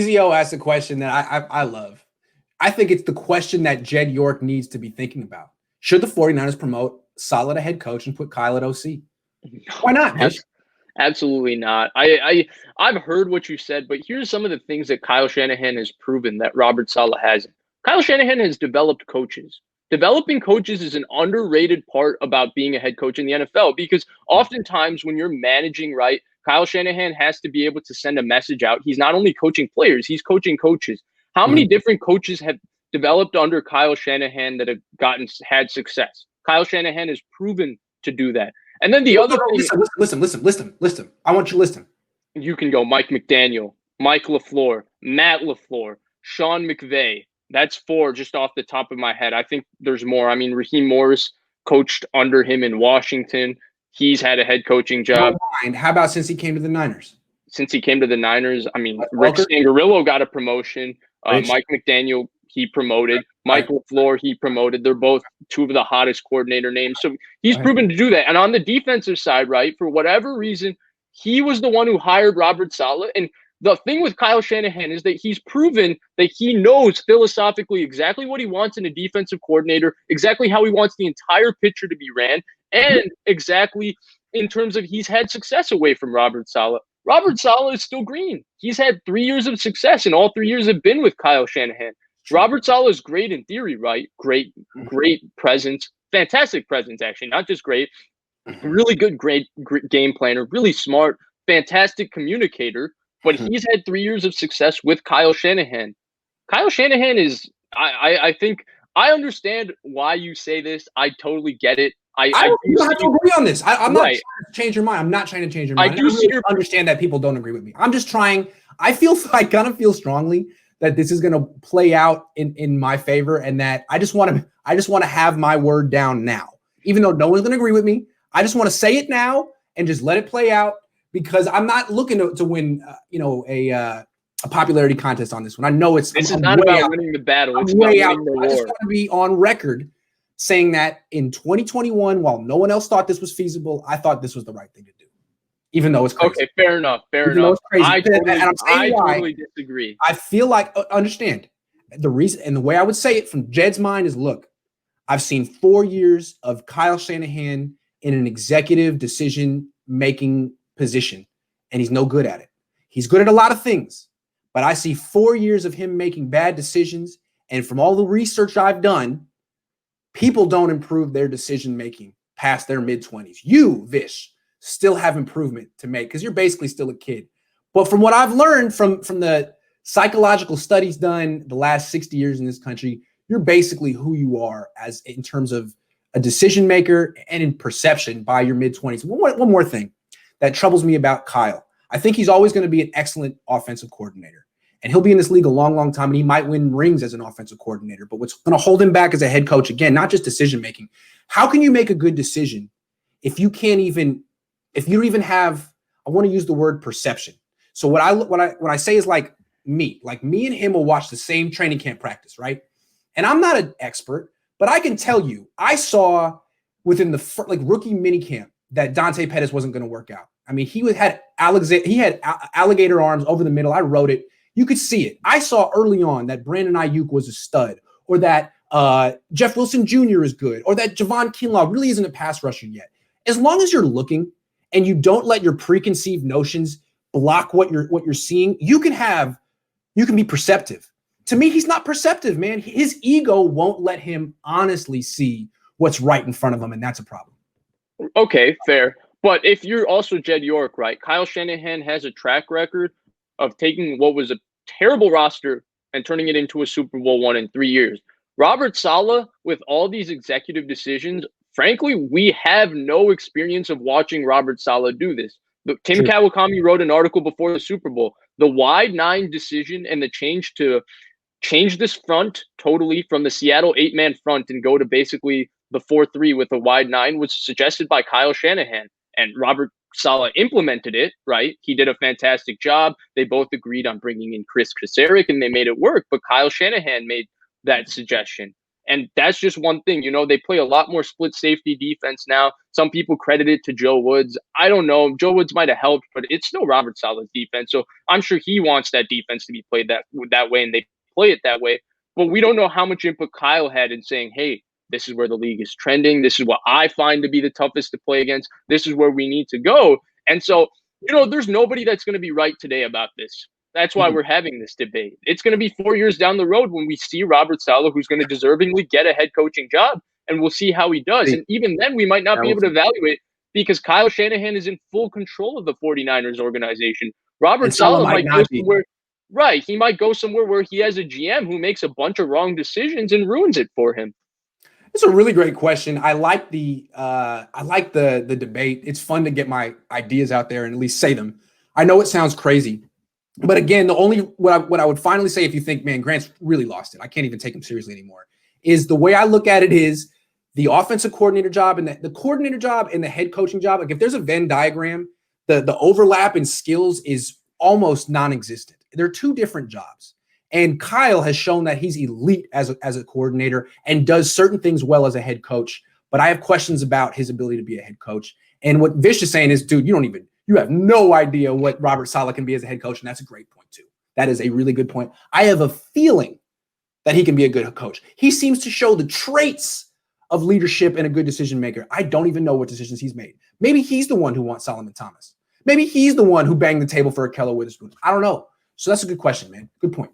Ezio asked a question that I love. I think it's the question that Jed York needs to be thinking about. Should the 49ers promote Saleh to head coach and put Kyle at OC? Why not, Vish? Absolutely not. I've heard what you said, but here's some of the things that Kyle Shanahan has proven that Robert Saleh hasn't. Kyle Shanahan has developed coaches. Developing coaches is an underrated part about being a head coach in the NFL because oftentimes when you're managing, right, Kyle Shanahan has to be able to send a message out. He's not only coaching players, he's coaching coaches. How many different coaches have developed under Kyle Shanahan that have had success? Kyle Shanahan has proven to do that. And then the other thing, listen. I want you to listen. You can go Mike McDaniel, Mike LaFleur, Matt LaFleur, Sean McVay. That's 4 just off the top of my head. I think there's more. I mean, Raheem Morris coached under him in Washington. He's had a head coaching job. How about since he came to the Niners? Since he came to the Niners, I mean, Rick Scangarillo got a promotion. Mike McDaniel, he promoted. Mike LaFleur, he promoted. They're both 2 of the hottest coordinator names. So he's proven to do that. And on the defensive side, right, for whatever reason, he was the one who hired Robert Saleh. And the thing with Kyle Shanahan is that he's proven that he knows philosophically exactly what he wants in a defensive coordinator, exactly how he wants the entire picture to be ran, and exactly in terms of he's had success away from Robert Saleh. Robert Saleh is still green. He's had 3 years of success, and all 3 years have been with Kyle Shanahan. Robert Saleh is great in theory, right? Great presence, fantastic presence, actually, not just great. Really good, great game planner, really smart, fantastic communicator. But he's had 3 years of success with Kyle Shanahan. Kyle Shanahan is, I think, I understand why you say this. I totally get it. You don't have to agree on this. I'm not trying to change your mind. I'm not trying to change your mind. I really understand that people don't agree with me. I'm just trying. I kind of feel strongly that this is going to play out in my favor, and that I just want to have my word down now, even though no one's going to agree with me. I just want to say it now and just let it play out, because I'm not looking to win, a popularity contest on this one. I know this is not about winning the battle. It's about winning the war. I just want to be on record saying that in 2021, while no one else thought this was feasible, I thought this was the right thing to do, even though it's crazy. Okay, fair enough. I totally disagree. I feel like, understand, the reason and the way I would say it from Jed's mind is, look, I've seen 4 years of Kyle Shanahan in an executive decision-making position, and he's no good at it. He's good at a lot of things, but I see 4 years of him making bad decisions, and from all the research I've done, people don't improve their decision-making past their mid-20s. You, Vish, still have improvement to make because you're basically still a kid. But from what I've learned from the psychological studies done the last 60 years in this country, you're basically who you are as in terms of a decision maker and in perception by your mid-20s. One more thing that troubles me about Kyle. I think he's always going to be an excellent offensive coordinator, and he'll be in this league a long, long time, and he might win rings as an offensive coordinator. But what's going to hold him back as a head coach, again, not just decision making. How can you make a good decision if you don't even have, I want to use the word perception. So what I say is like me and him will watch the same training camp practice, right? And I'm not an expert, but I can tell you, I saw within the rookie minicamp that Dante Pettis wasn't going to work out. I mean, he had alligator arms over the middle. I wrote it. You could see it. I saw early on that Brandon Ayuk was a stud, or that Jeff Wilson Jr. is good, or that Javon Kinlaw really isn't a pass rusher yet. As long as you're looking and you don't let your preconceived notions block what you're seeing, you can be perceptive. To me, he's not perceptive, man. His ego won't let him honestly see what's right in front of him, and that's a problem. Okay, fair. But if you're also Jed York, right, Kyle Shanahan has a track record of taking what was a terrible roster and turning it into a Super Bowl one in 3 years. Robert Saleh, with all these executive decisions, frankly, we have no experience of watching Robert Saleh do this. Tim Kawakami wrote an article before the Super Bowl. The wide 9 decision and the change to change this front totally from the Seattle 8-man front and go to basically the 4-3 with a wide 9 was suggested by Kyle Shanahan. And Robert Saleh implemented it, right? He did a fantastic job. They both agreed on bringing in Chris Kasarik, and they made it work. But Kyle Shanahan made that suggestion. And that's just one thing. They play a lot more split safety defense now. Some people credit it to Joe Woods. I don't know. Joe Woods might have helped, but it's still Robert Saleh's defense. So I'm sure he wants that defense to be played that way, and they play it that way. But we don't know how much input Kyle had in saying, hey, this is where the league is trending. This is what I find to be the toughest to play against. This is where we need to go. And so, there's nobody that's going to be right today about this. That's why we're having this debate. It's going to be 4 years down the road when we see Robert Saleh, who's going to deservingly get a head coaching job, and we'll see how he does. And even then, we might not be able to evaluate because Kyle Shanahan is in full control of the 49ers organization. Robert Saleh might go somewhere. Right. He might go somewhere where he has a GM who makes a bunch of wrong decisions and ruins it for him. It's a really great question. I like the debate. It's fun to get my ideas out there and at least say them. I know it sounds crazy, but again, what I would finally say, if you think, man, Grant's really lost it, I can't even take him seriously anymore, is the way I look at it is the offensive coordinator job and the coordinator job and the head coaching job. Like if there's a Venn diagram, the overlap in skills is almost non-existent. They're two different jobs. And Kyle has shown that he's elite as a coordinator and does certain things well as a head coach. But I have questions about his ability to be a head coach. And what Vish is saying is, dude, you have no idea what Robert Saleh can be as a head coach. And that's a great point too. That is a really good point. I have a feeling that he can be a good coach. He seems to show the traits of leadership and a good decision maker. I don't even know what decisions he's made. Maybe he's the one who wants Solomon Thomas. Maybe he's the one who banged the table for a Keller Witherspoon. I don't know. So that's a good question, man. Good point.